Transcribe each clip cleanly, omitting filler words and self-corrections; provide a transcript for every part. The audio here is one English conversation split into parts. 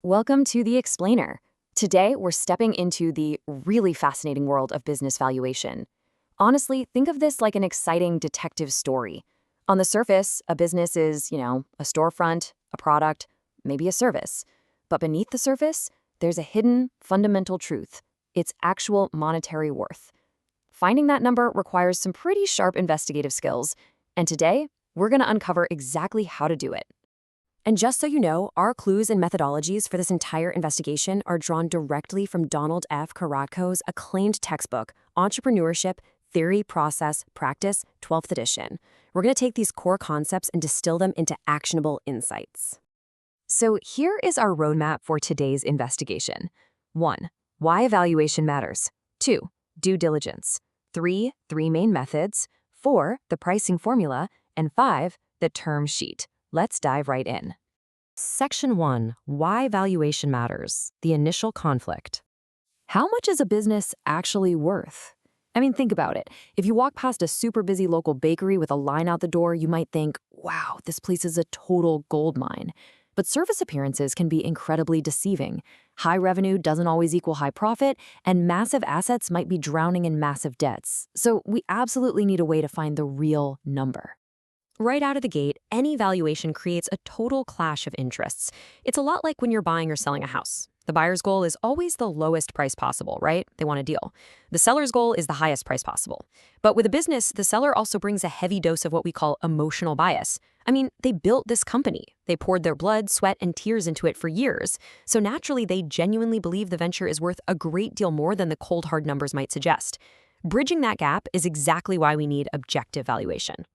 Welcome to The Explainer. Today, we're stepping into the really fascinating world of business valuation. Honestly, think of this like an exciting detective story. On the surface, a business is, a storefront, a product, maybe a service. But beneath the surface, there's a hidden, fundamental truth: its actual monetary worth. Finding that number requires some pretty sharp investigative skills, and today, we're going to uncover exactly how to do it. And just so you know, our clues and methodologies for this entire investigation are drawn directly from Donald F. Karatko's acclaimed textbook, Entrepreneurship, Theory, Process, Practice, 12th edition. We're going to take these core concepts and distill them into actionable insights. So here is our roadmap for today's investigation. 1. Why evaluation matters. 2. Due diligence. 3. Three main methods. 4. The pricing formula. And 5. The term sheet. Let's dive right in. Section 1. Why valuation matters. The initial conflict. How much is a business actually worth? I mean, think about it. If you walk past a super busy local bakery with a line out the door, you might think, wow, this place is a total gold mine. But surface appearances can be incredibly deceiving. High revenue doesn't always equal high profit, and massive assets might be drowning in massive debts. So we absolutely need a way to find the real number. Right out of the gate, any valuation creates a total clash of interests. It's a lot like when you're buying or selling a house. The buyer's goal is always the lowest price possible, right? They want a deal. The seller's goal is the highest price possible. But with a business, the seller also brings a heavy dose of what we call emotional bias. I mean, they built this company. They poured their blood, sweat, and tears into it for years. So naturally, they genuinely believe the venture is worth a great deal more than the cold hard numbers might suggest. Bridging that gap is exactly why we need objective valuation.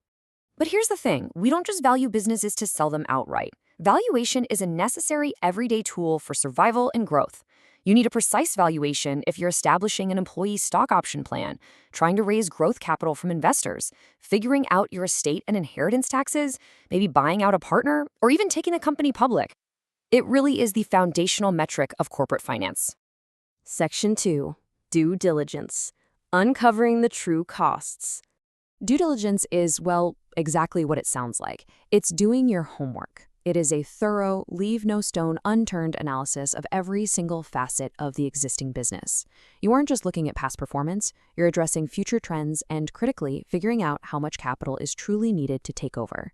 But here's the thing, we don't just value businesses to sell them outright. Valuation is a necessary everyday tool for survival and growth. You need a precise valuation if you're establishing an employee stock option plan, trying to raise growth capital from investors, figuring out your estate and inheritance taxes, maybe buying out a partner, or even taking a company public. It really is the foundational metric of corporate finance. Section 2. Due diligence. Uncovering the true costs. Due diligence is, well, exactly what it sounds like. It's doing your homework. It is a thorough, leave no stone unturned analysis of every single facet of the existing business. You aren't just looking at past performance, you're addressing future trends and, critically, figuring out how much capital is truly needed to take over.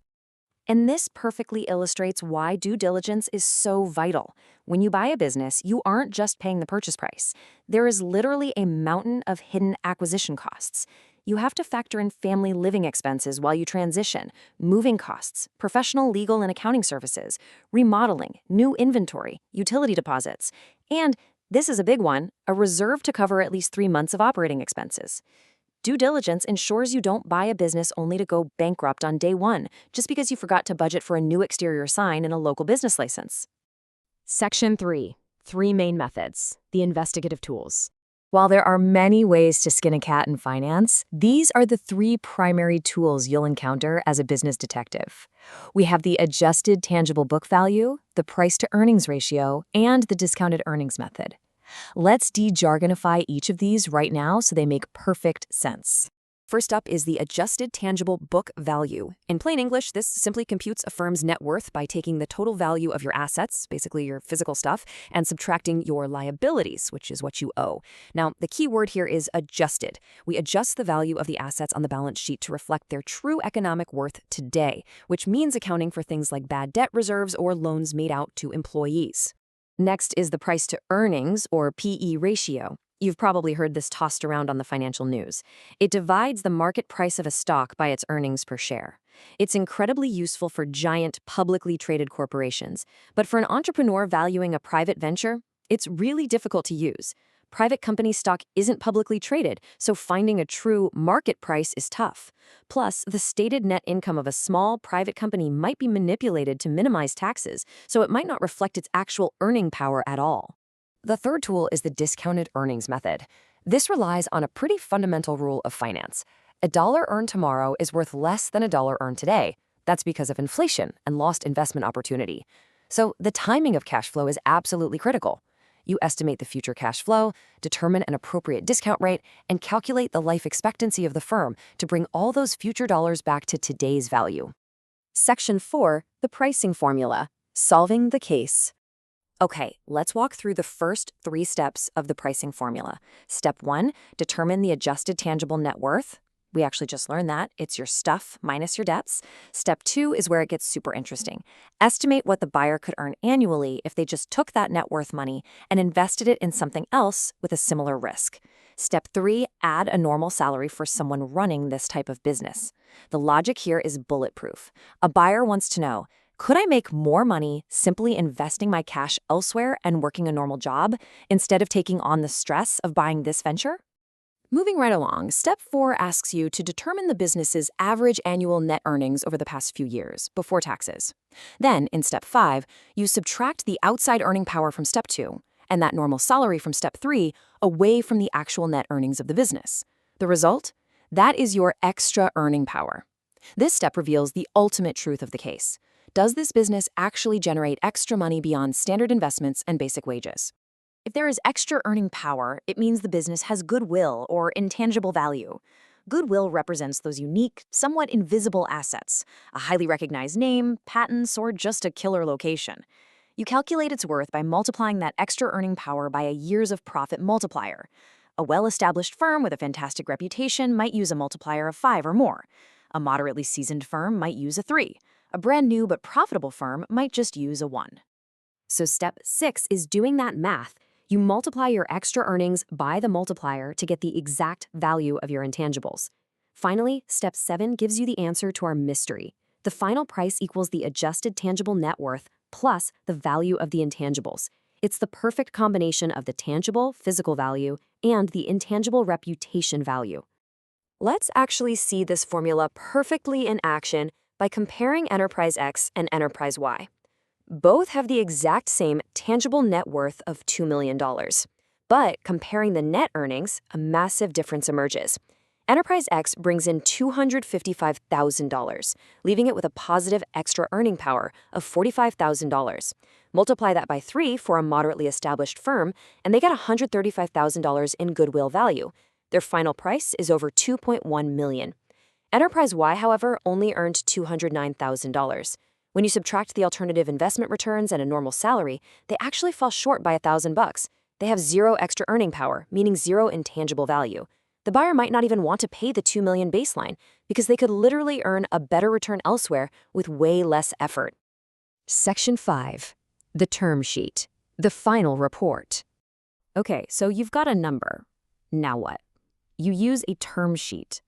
And this perfectly illustrates why due diligence is so vital. When you buy a business, you aren't just paying the purchase price. There is literally a mountain of hidden acquisition costs. You have to factor in family living expenses while you transition, moving costs, professional legal and accounting services, remodeling, new inventory, utility deposits, and, this is a big one, a reserve to cover at least 3 months of operating expenses. Due diligence ensures you don't buy a business only to go bankrupt on day one, just because you forgot to budget for a new exterior sign and a local business license. Section 3. Three main methods. The investigative tools. While there are many ways to skin a cat in finance, these are the 3 primary tools you'll encounter as a business detective. We have the adjusted tangible book value, the price-to-earnings ratio, and the discounted earnings method. Let's de-jargonify each of these right now so they make perfect sense. First up is the adjusted tangible book value. In plain English, this simply computes a firm's net worth by taking the total value of your assets, basically your physical stuff, and subtracting your liabilities, which is what you owe. Now, the key word here is adjusted. We adjust the value of the assets on the balance sheet to reflect their true economic worth today, which means accounting for things like bad debt reserves or loans made out to employees. Next is the price-to-earnings, or PE ratio. You've probably heard this tossed around on the financial news. It divides the market price of a stock by its earnings per share. It's incredibly useful for giant, publicly traded corporations. But for an entrepreneur valuing a private venture, it's really difficult to use. Private company stock isn't publicly traded, so finding a true market price is tough. Plus, the stated net income of a small private company might be manipulated to minimize taxes, so it might not reflect its actual earning power at all. The third tool is the discounted earnings method. This relies on a pretty fundamental rule of finance. A dollar earned tomorrow is worth less than a dollar earned today. That's because of inflation and lost investment opportunity. So the timing of cash flow is absolutely critical. You estimate the future cash flow, determine an appropriate discount rate, and calculate the life expectancy of the firm to bring all those future dollars back to today's value. Section 4, the pricing formula, solving the case. Okay, let's walk through the first 3 steps of the pricing formula. Step 1, determine the adjusted tangible net worth. We actually just learned that. It's your stuff minus your debts. Step 2 is where it gets super interesting. Estimate what the buyer could earn annually if they just took that net worth money and invested it in something else with a similar risk. Step 3, add a normal salary for someone running this type of business. The logic here is bulletproof. A buyer wants to know, could I make more money simply investing my cash elsewhere and working a normal job instead of taking on the stress of buying this venture? Moving right along, Step 4 asks you to determine the business's average annual net earnings over the past few years, before taxes. Then, in Step 5, you subtract the outside earning power from Step 2 and that normal salary from Step 3 away from the actual net earnings of the business. The result? That is your extra earning power. This step reveals the ultimate truth of the case. Does this business actually generate extra money beyond standard investments and basic wages? If there is extra earning power, it means the business has goodwill or intangible value. Goodwill represents those unique, somewhat invisible assets, a highly recognized name, patents, or just a killer location. You calculate its worth by multiplying that extra earning power by a years of profit multiplier. A well-established firm with a fantastic reputation might use a multiplier of 5 or more. A moderately seasoned firm might use a 3. A brand new but profitable firm might just use a 1. So Step 6 is doing that math. You multiply your extra earnings by the multiplier to get the exact value of your intangibles. Finally, Step 7 gives you the answer to our mystery. The final price equals the adjusted tangible net worth plus the value of the intangibles. It's the perfect combination of the tangible, physical value and the intangible reputation value. Let's actually see this formula perfectly in action by comparing Enterprise X and Enterprise Y. Both have the exact same tangible net worth of $2 million. But comparing the net earnings, a massive difference emerges. Enterprise X brings in $255,000, leaving it with a positive extra earning power of $45,000. Multiply that by 3 for a moderately established firm, and they get $135,000 in goodwill value. Their final price is over $2.1 million. Enterprise Y, however, only earned $209,000. When you subtract the alternative investment returns and a normal salary, they actually fall short by $1,000. They have 0 extra earning power, meaning 0 intangible value. The buyer might not even want to pay the $2 million baseline because they could literally earn a better return elsewhere with way less effort. Section 5. The term sheet. The final report. Okay, so you've got a number. Now what? You use a term sheet.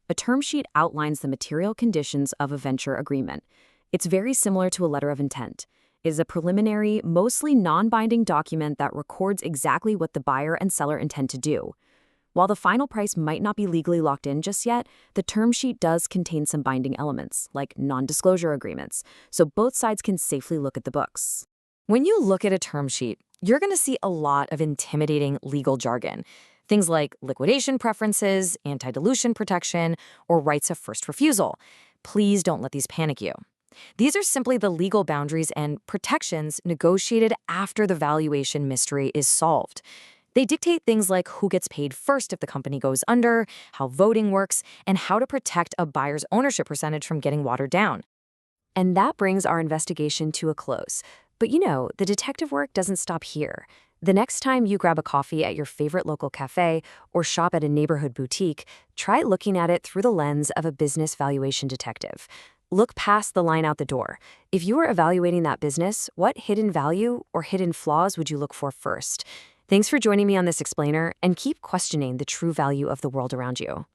A term sheet outlines the material conditions of a venture agreement. It's very similar to a letter of intent. It is a preliminary, mostly non-binding document that records exactly what the buyer and seller intend to do. While the final price might not be legally locked in just yet, the term sheet does contain some binding elements, like non-disclosure agreements, so both sides can safely look at the books. When you look at a term sheet, you're going to see a lot of intimidating legal jargon. Things like liquidation preferences, anti-dilution protection, or rights of first refusal. Please don't let these panic you. These are simply the legal boundaries and protections negotiated after the valuation mystery is solved. They dictate things like who gets paid first if the company goes under, how voting works, and how to protect a buyer's ownership percentage from getting watered down. And that brings our investigation to a close. But the detective work doesn't stop here. The next time you grab a coffee at your favorite local cafe or shop at a neighborhood boutique, try looking at it through the lens of a business valuation detective. Look past the line out the door. If you were evaluating that business, what hidden value or hidden flaws would you look for first? Thanks for joining me on this explainer, and keep questioning the true value of the world around you.